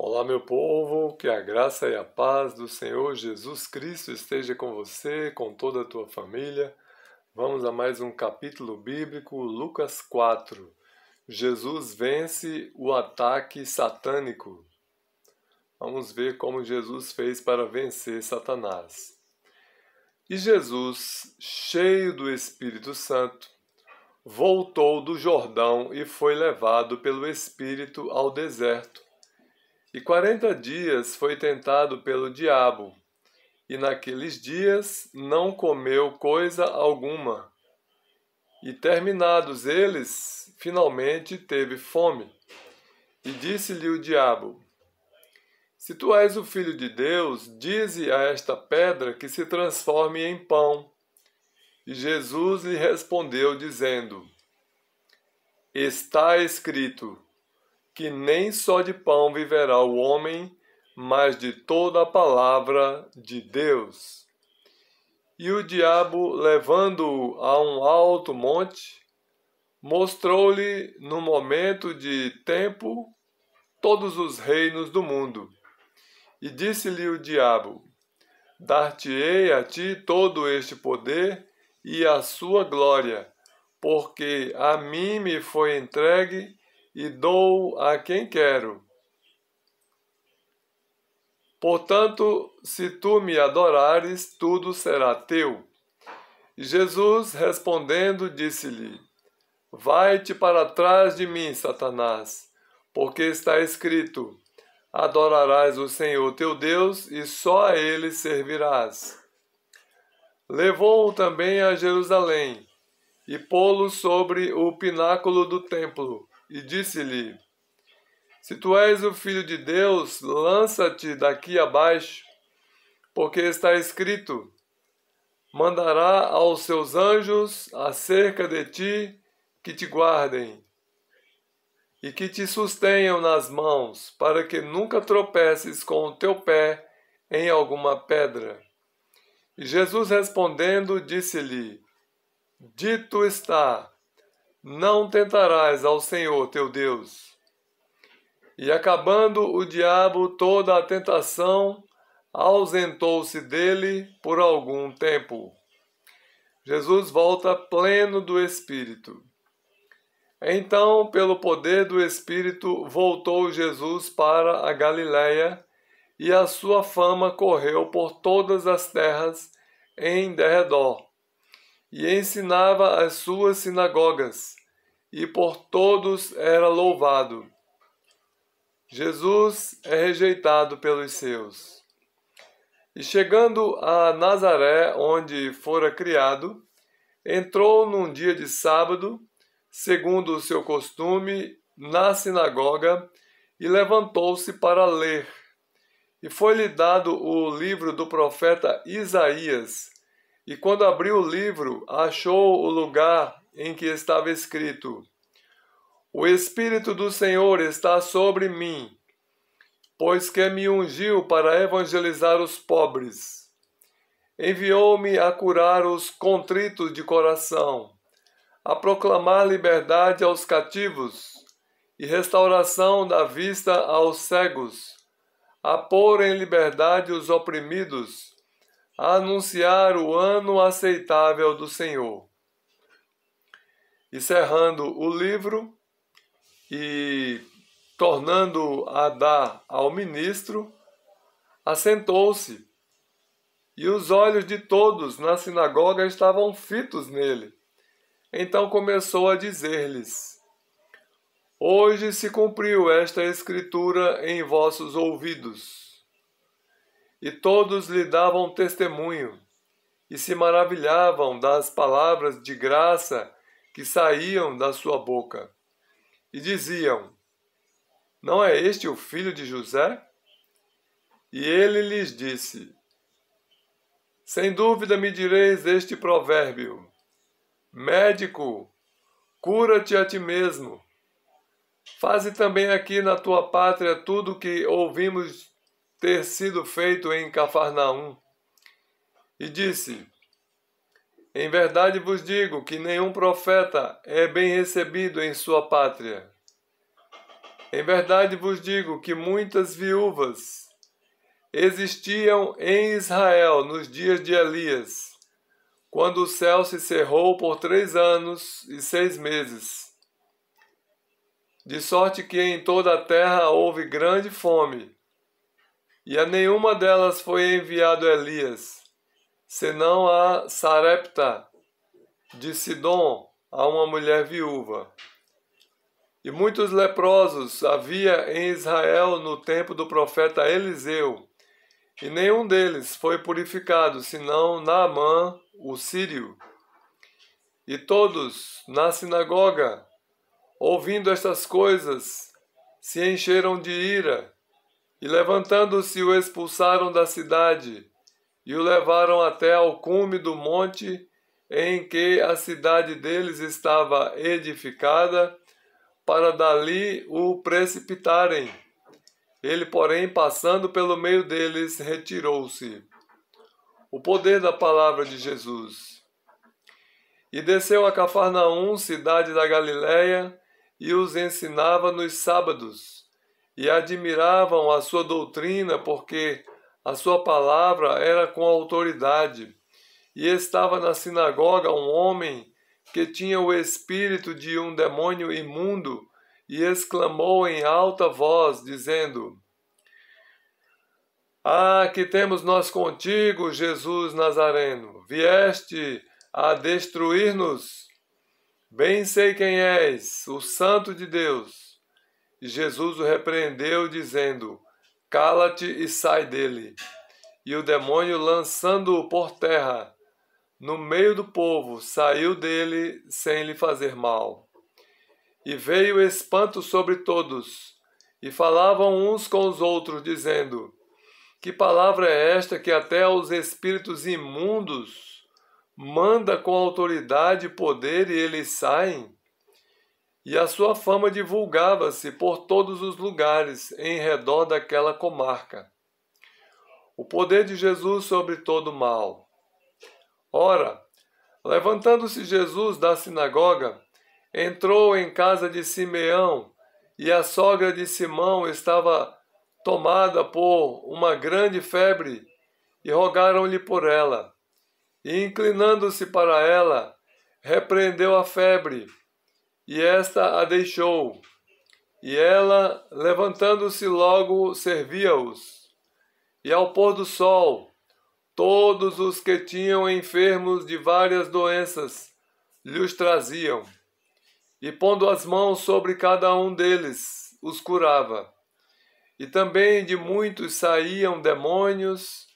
Olá, meu povo, que a graça e a paz do Senhor Jesus Cristo esteja com você, com toda a tua família. Vamos a mais um capítulo bíblico, Lucas 4. Jesus vence o ataque satânico. Vamos ver como Jesus fez para vencer Satanás. E Jesus, cheio do Espírito Santo, voltou do Jordão e foi levado pelo Espírito ao deserto. E 40 dias foi tentado pelo diabo, e naqueles dias não comeu coisa alguma. E terminados eles, finalmente teve fome. E disse-lhe o diabo: Se tu és o Filho de Deus, dize a esta pedra que se transforme em pão. E Jesus lhe respondeu, dizendo: Está escrito que nem só de pão viverá o homem, mas de toda a palavra de Deus. E o diabo, levando-o a um alto monte, mostrou-lhe no momento de tempo todos os reinos do mundo. E disse-lhe o diabo: Dar-te-ei a ti todo este poder e a sua glória, porque a mim me foi entregue e dou a quem quero. Portanto, se tu me adorares, tudo será teu. E Jesus, respondendo, disse-lhe: Vai-te para trás de mim, Satanás, porque está escrito: Adorarás o Senhor teu Deus e só a ele servirás. Levou-o também a Jerusalém e pô-lo sobre o pináculo do templo e disse-lhe: Se tu és o Filho de Deus, lança-te daqui abaixo, porque está escrito: Mandará aos seus anjos acerca de ti que te guardem e que te sustenham nas mãos, para que nunca tropeces com o teu pé em alguma pedra. E Jesus respondendo, disse-lhe: Dito está, não tentarás ao Senhor teu Deus. E acabando o diabo toda a tentação, ausentou-se dele por algum tempo. Jesus volta pleno do Espírito. Então, pelo poder do Espírito, voltou Jesus para a Galiléia, e a sua fama correu por todas as terras em derredor. E ensinava as suas sinagogas, e por todos era louvado. Jesus é rejeitado pelos seus. E chegando a Nazaré, onde fora criado, entrou num dia de sábado, segundo o seu costume, na sinagoga, e levantou-se para ler. E foi-lhe dado o livro do profeta Isaías. E quando abriu o livro, achou o lugar em que estava escrito: O Espírito do Senhor está sobre mim, pois que me ungiu para evangelizar os pobres. Enviou-me a curar os contritos de coração, a proclamar liberdade aos cativos e restauração da vista aos cegos, a pôr em liberdade os oprimidos, a anunciar o ano aceitável do Senhor. E cerrando o livro e tornando a dar ao ministro, assentou-se, e os olhos de todos na sinagoga estavam fitos nele. Então começou a dizer-lhes: Hoje se cumpriu esta escritura em vossos ouvidos. E todos lhe davam testemunho, e se maravilhavam das palavras de graça que saíam da sua boca. E diziam: Não é este o filho de José? E ele lhes disse: Sem dúvida me direis este provérbio: Médico, cura-te a ti mesmo. Faze também aqui na tua pátria tudo o que ouvimos ter sido feito em Cafarnaum. E disse: Em verdade vos digo que nenhum profeta é bem recebido em sua pátria. Em verdade vos digo que muitas viúvas existiam em Israel nos dias de Elias, quando o céu se cerrou por 3 anos e 6 meses, de sorte que em toda a terra houve grande fome, e a nenhuma delas foi enviado Elias, senão a Sarepta de Sidom, a uma mulher viúva. E muitos leprosos havia em Israel no tempo do profeta Eliseu, e nenhum deles foi purificado, senão Naamã, o sírio. E todos, na sinagoga, ouvindo estas coisas, se encheram de ira, e levantando-se o expulsaram da cidade, e o levaram até ao cume do monte em que a cidade deles estava edificada, para dali o precipitarem. Ele, porém, passando pelo meio deles, retirou-se. O poder da palavra de Jesus. E desceu a Cafarnaum, cidade da Galiléia, e os ensinava nos sábados. E admiravam a sua doutrina, porque a sua palavra era com autoridade. E estava na sinagoga um homem que tinha o espírito de um demônio imundo, e exclamou em alta voz, dizendo: Ah, que temos nós contigo, Jesus Nazareno? Vieste a destruir-nos? Bem sei quem és, o Santo de Deus. E Jesus o repreendeu, dizendo: Cala-te e sai dele. E o demônio, lançando-o por terra, no meio do povo, saiu dele sem lhe fazer mal. E veio espanto sobre todos, e falavam uns com os outros, dizendo: Que palavra é esta que até aos espíritos imundos manda com autoridade e poder, e eles saem? E a sua fama divulgava-se por todos os lugares em redor daquela comarca. O poder de Jesus sobre todo o mal. Ora, levantando-se Jesus da sinagoga, entrou em casa de Simeão, e a sogra de Simão estava tomada por uma grande febre, e rogaram-lhe por ela. E inclinando-se para ela, repreendeu a febre, e esta a deixou. E ela, levantando-se logo, servia-os. E ao pôr do sol, todos os que tinham enfermos de várias doenças lhes traziam, e pondo as mãos sobre cada um deles, os curava. E também de muitos saíam demônios,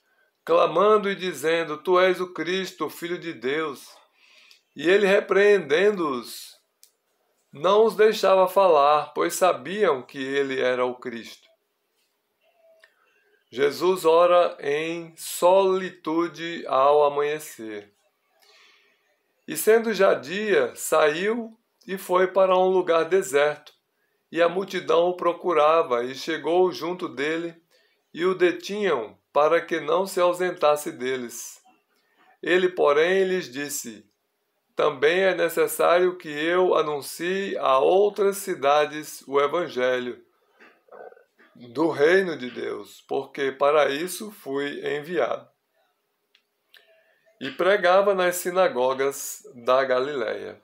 clamando e dizendo: Tu és o Cristo, o Filho de Deus. E ele, repreendendo-os, não os deixava falar, pois sabiam que ele era o Cristo. Jesus ora em solitude ao amanhecer. E sendo já dia, saiu e foi para um lugar deserto, e a multidão o procurava, e chegou junto dele, e o detinham, para que não se ausentasse deles. Ele, porém, lhes disse: Também é necessário que eu anuncie a outras cidades o Evangelho do reino de Deus, porque para isso fui enviado. E pregava nas sinagogas da Galiléia.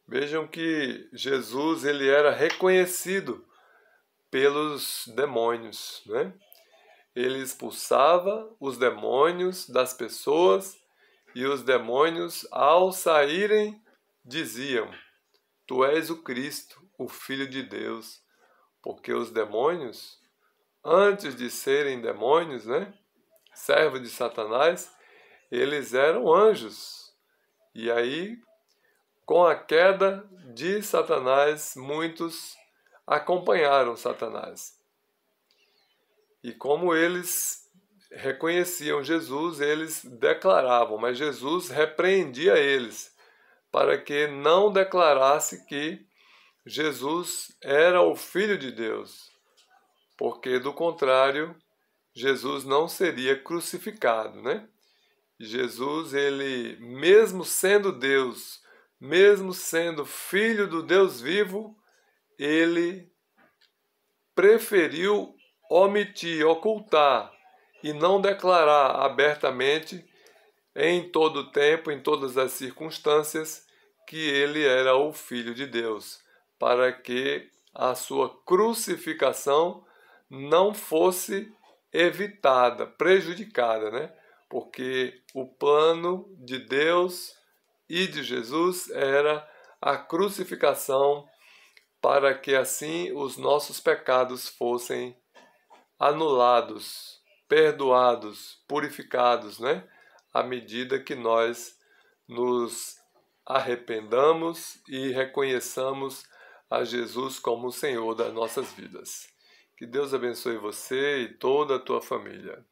Vejam que Jesus ele era reconhecido pelos demônios, né? Ele expulsava os demônios das pessoas, e os demônios, ao saírem, diziam: Tu és o Cristo, o Filho de Deus. Porque os demônios, antes de serem demônios, né, servos de Satanás, eles eram anjos. E aí, com a queda de Satanás, muitos acompanharam Satanás. E como eles reconheciam Jesus, eles declaravam, mas Jesus repreendia eles, para que não declarasse que Jesus era o Filho de Deus, porque do contrário, Jesus não seria crucificado, né? Jesus, ele, mesmo sendo Deus, mesmo sendo Filho do Deus vivo, ele preferiu omitir, ocultar e não declarar abertamente em todo o tempo, em todas as circunstâncias, que ele era o Filho de Deus, para que a sua crucificação não fosse evitada, prejudicada, né? Porque o plano de Deus e de Jesus era a crucificação, para que assim os nossos pecados fossem anulados, perdoados, purificados, né? À medida que nós nos arrependamos e reconheçamos a Jesus como o Senhor das nossas vidas. Que Deus abençoe você e toda a tua família.